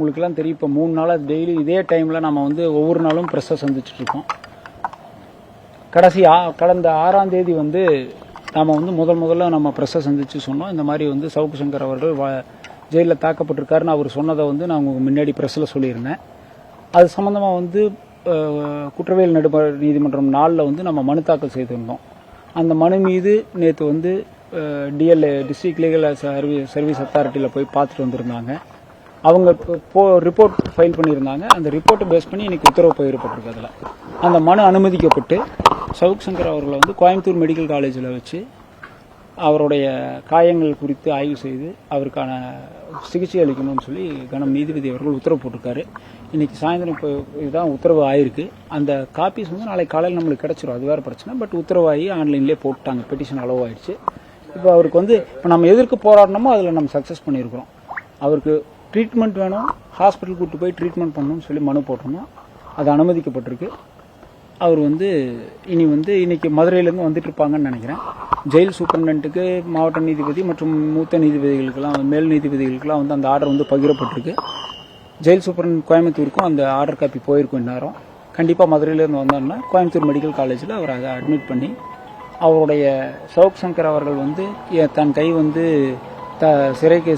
உங்களுக்கெல்லாம் தெரியும், இப்போ 3 நாளாக டெய்லி இதே டைமில் நம்ம வந்து ஒவ்வொரு நாளும் ப்ரெஸ்ஸை சந்திச்சுட்ருக்கோம். கடந்த 6ஆம் தேதி வந்து நாம் வந்து முதல்ல நம்ம ப்ரெஸ்ஸை சந்தித்து சொன்னோம். இந்த மாதிரி வந்து சவுக்கு சங்கர் அவர்கள் ஜெயிலில் தாக்கப்பட்டிருக்காருன்னு அவர் சொன்னதை வந்து நான் உங்களுக்கு முன்னாடி ப்ரெஸ்ஸில் சொல்லியிருந்தேன். அது சம்மந்தமாக வந்து குற்றவியல் நடுவர் நீதிமன்றம் 4ல் வந்து நம்ம மனு தாக்கல் செய்திருந்தோம். அந்த மனு மீது நேற்று வந்து டிஎல்ஏ டிஸ்ட்ரிக்ட் லீகல் சர்வீஸ் அத்தாரிட்டியில் போய் பார்த்துட்டு வந்திருந்தாங்க. அவங்க ரிப்போர்ட் ஃபைல் பண்ணியிருந்தாங்க. அந்த ரிப்போர்ட்டை பேஸ் பண்ணி இன்னைக்கு உத்தரவு பகிரப்பட்டிருக்கு. அதில் அந்த மனு அனுமதிக்கப்பட்டு சவுக் சங்கர் அவர்களை வந்து கோயம்புத்தூர் மெடிக்கல் காலேஜில் வச்சு அவருடைய காயங்கள் குறித்து ஆய்வு செய்து அவருக்கான சிகிச்சை அளிக்கணும்னு சொல்லி கனம் நீதிபதி அவர்கள் உத்தரவு போட்டிருக்காரு. இன்னைக்கு சாயந்தரம் இப்போ இதுதான் உத்தரவு ஆயிருக்கு. அந்த காப்பீஸ் வந்து நாளைக்கு காலையில் நம்மளுக்கு கிடைச்சிரும், அது வேறு பிரச்சனை. பட் உத்தரவாகி ஆன்லைன்லேயே போட்டாங்க, பெட்டிஷன் அளவு ஆயிடுச்சு. இப்போ அவருக்கு வந்து இப்போ நம்ம எதற்கு போராடணுமோ அதில் நம்ம சக்ஸஸ் பண்ணியிருக்கிறோம். அவருக்கு ட்ரீட்மெண்ட் வேணும், ஹாஸ்பிட்டல் கூப்பிட்டு போய் ட்ரீட்மெண்ட் பண்ணணும்னு சொல்லி மனு போட்டோம்னா அது அனுமதிக்கப்பட்டிருக்கு. அவர் வந்து இனி வந்து இன்னைக்கு மதுரையிலேருந்து வந்துட்டு இருப்பாங்கன்னு நினைக்கிறேன். ஜெயில் சூப்பரண்டன்ட்டுக்கு மாவட்ட நீதிபதி மற்றும் மூத்த நீதிபதிகளுக்கெல்லாம் மேல் நீதிபதிகளுக்கெல்லாம் வந்து அந்த ஆர்டர் வந்து பகிரப்பட்டிருக்கு. ஜெயில் சூப்பரண்ட் கோயம்புத்தூருக்கும் அந்த ஆர்டர் காப்பி போயிருக்கும். இந்நேரம் கண்டிப்பாக மதுரையிலேருந்து வந்தோம்னா கோயம்புத்தூர் மெடிக்கல் காலேஜில் அவர் அதை அட்மிட் பண்ணி அவருடைய சவுக் சங்கர் அவர்கள் வந்து தன் கை வந்து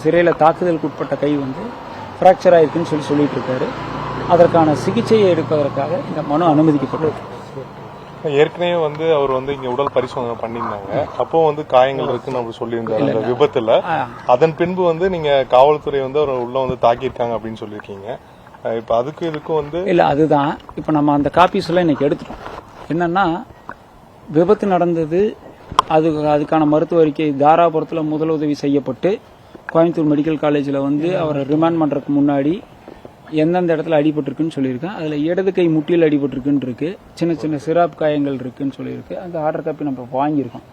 சிறையில் தாக்குதலுக்கு உட்பட்ட கை வந்து ஃப்ராக்சர் ஆயிருக்குன்னு சொல்லிட்டு இருக்காரு. அதற்கான சிகிச்சையை எடுப்பதற்காக இந்த மனு அனுமதிக்கப்பட்டது. ஏற்கனவே வந்து அவர் வந்து இங்க உடல் பரிசோதனை பண்ணியிருந்தாங்க. அப்போ வந்து காயங்கள் இருக்குன்னு அவர் சொல்லியிருந்தாரு அந்த விபத்துல. அதன் பின்பு வந்து நீங்க காவல்துறை வந்து அவர் உள்ள வந்து தாக்கியிருக்காங்க அப்படின்னு சொல்லியிருக்கீங்க. இப்ப அதுக்கு இதுக்கும் வந்து இல்ல, அதுதான் இப்ப நம்ம அந்த காப்பீஸ் எல்லாம் இன்னைக்கு எடுத்துட்டோம். என்னன்னா விபத்து நடந்தது, அதுக்கான மருத்துவ அறிக்கை தாராபுரத்தில் முதலுதவி செய்யப்பட்டு கோயம்புத்தூர் மெடிக்கல் காலேஜில் வந்து அவரை ரிமாண்ட் பண்ணுறதுக்கு முன்னாடி எந்தெந்த இடத்துல அடிபட்டிருக்குன்னு சொல்லியிருக்கேன். அதில் இடது கை முட்டியில் அடிபட்டிருக்குன்னு இருக்கு, சின்ன சின்ன சிராப் காயங்கள் இருக்குன்னு சொல்லியிருக்கு. அந்த ஆர்டர் காப்பி நம்ம வாங்கியிருக்கோம்,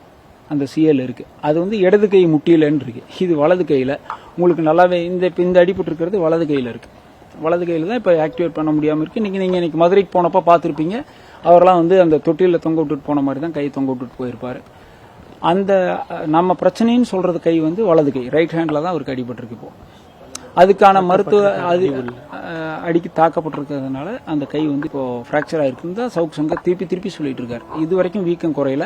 அந்த சிஎல் இருக்கு. அது வந்து இடது கை முட்டியிலன்னு இருக்கு. இது வலது கையில் உங்களுக்கு நல்லாவே இந்த அடிபட்டிருக்கிறது வலது கையில் இருக்கு. வலது கையில் தான் இப்போ ஆக்டிவேட் பண்ண முடியாமல் இருக்கு. நீங்கள் இன்னைக்கு மதுரைக்கு போனப்போ பார்த்துருப்பீங்க, அவரெல்லாம் வந்து அந்த தொட்டியில் தொங்க விட்டுட்டு போன மாதிரி தான் கை தொங்க விட்டுட்டு போயிருப்பாரு. அந்த நம்ம பிரச்சனைன்னு சொல்றது கை வந்து வலது கை, ரைட் ஹேண்டில் தான் அவருக்கு அடிபட்டிருக்கு. இப்போ அதுக்கான மருத்துவ அடிக்கி தாக்கப்பட்டிருக்கிறதுனால அந்த கை வந்து இப்போ ஃப்ராக்சர் ஆயிருக்குன்னு தான் சவுக் சங்கர் திருப்பி சொல்லிட்டு இருக்காரு. இது வரைக்கும் வீக்கம் குறையில.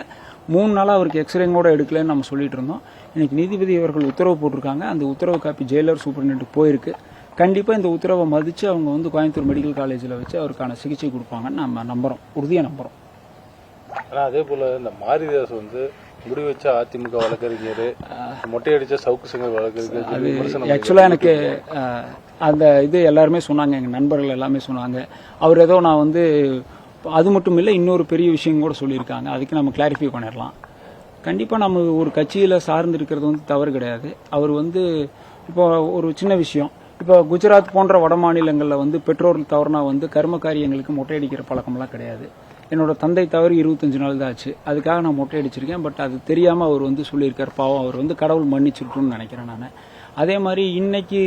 3 நாளாக அவருக்கு எக்ஸ்ரேங்கூட எடுக்கலன்னு நம்ம சொல்லிட்டு இருந்தோம். இன்னைக்கு நீதிபதி அவர்கள் உத்தரவு போட்டிருக்காங்க. அந்த உத்தரவு காப்பி ஜெயிலர் சூப்பரண்டன்ட்டுக்கு போயிருக்கு. கண்டிப்பாக இந்த உத்தரவை மதித்து அவங்க வந்து கோயம்புத்தூர் மெடிக்கல் காலேஜில் வச்சு அவருக்கான சிகிச்சை கொடுப்பாங்கன்னு நம்ம நம்புறோம், உறுதியாக நம்புறோம். ஆனால் அதே போல் இந்த மாரிதாஸ் வந்து முடி வச்ச அதிமுக வழக்கறிஞர், மொட்டையடிச்ச சவுக்கு சங்கர் வழக்கறிஞர். ஆக்சுவலாக எனக்கு அந்த இது எல்லாருமே சொன்னாங்க, எங்கள் நண்பர்கள் எல்லாமே சொன்னாங்க. அவர் ஏதோ நான் வந்து அது மட்டும் இல்லை, இன்னொரு பெரிய விஷயம் கூட சொல்லியிருக்காங்க. அதுக்கு நம்ம கிளாரிஃபை பண்ணிடலாம். கண்டிப்பாக நம்ம ஒரு கட்சியில் சார்ந்து இருக்கிறது வந்து தவறு கிடையாது. அவர் வந்து இப்போ ஒரு சின்ன விஷயம், இப்போ குஜராத் போன்ற வட மாநிலங்களில் வந்து பெற்றோர் தவறுனா வந்து கர்ம காரியங்களுக்கு மொட்டையடிக்கிற பழக்கம்லாம் கிடையாது. என்னோட தந்தை தவறு 25 நாள் தான் ஆச்சு, அதுக்காக நான் மொட்டை அடிச்சிருக்கேன். பட் அது தெரியாமல் அவர் வந்து சொல்லியிருக்கார். பாவம், அவர் வந்து கடவுள் மன்னிச்சிருக்குன்னு நினைக்கிறேன் நான். அதே மாதிரி இன்னைக்கு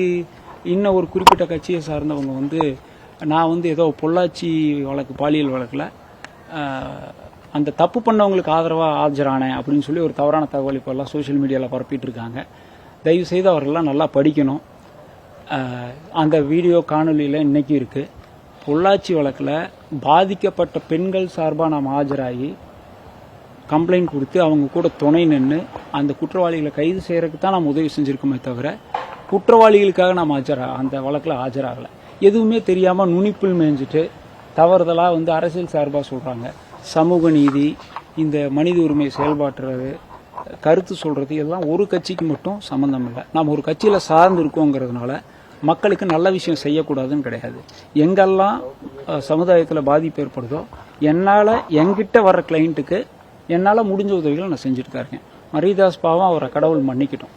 இன்னும் ஒரு குறிப்பிட்ட கட்சியை சார்ந்தவங்க வந்து நான் வந்து ஏதோ பொள்ளாச்சி வழக்கு, பாலியல் வழக்கில் அந்த தப்பு பண்ணவங்களுக்கு ஆதரவாக ஆஜரானேன் அப்படின்னு சொல்லி ஒரு தவறான தகவல் இப்போ எல்லாம் சோஷியல் மீடியாவில் பரப்பிட்டு இருக்காங்க. தயவு செய்து அவர்கள்லாம் நல்லா படிக்கணும். அந்த வீடியோ காணொலியில் இன்னைக்கு இருக்கு. பொள்ளாச்சி வழக்கில் பாதிக்கப்பட்ட பெண்கள் சார்பாக நாம் ஆஜராகி கம்ப்ளைண்ட் கொடுத்து அவங்க கூட துணை நின்று அந்த குற்றவாளிகளை கைது செய்யறதுக்கு தான் நாம் உதவி செஞ்சுருக்கோமே தவிர குற்றவாளிகளுக்காக நாம் அந்த வழக்கில் ஆஜராகலை. எதுவுமே தெரியாமல் நுனிப்புள் மேய்ஞ்சிட்டு தவறுதலாக வந்து அரசியல் சார்பாக சொல்கிறாங்க. சமூக நீதி, இந்த மனித உரிமை செயல்பாட்டுறது, கருத்து சொல்கிறது, இதெல்லாம் ஒரு கட்சிக்கு மட்டும் சம்மந்தம் இல்லை. நாம் ஒரு கட்சியில் சார்ந்து இருக்கோங்கிறதுனால மக்களுக்கு நல்ல விஷயம் செய்யக்கூடாதுன்னு கிடையாது. எங்கெல்லாம் சமுதாயத்தில் பாதிப்பு ஏற்படுதோ என்னால் என்கிட்ட வர்ற கிளைண்ட்டுக்கு என்னால் முடிஞ்ச உதவிகளை நான் செஞ்சுட்டு தான் இருக்கேன். மரிதாஸ் பாவம், அவரை கடவுள் மன்னிக்கட்டும்.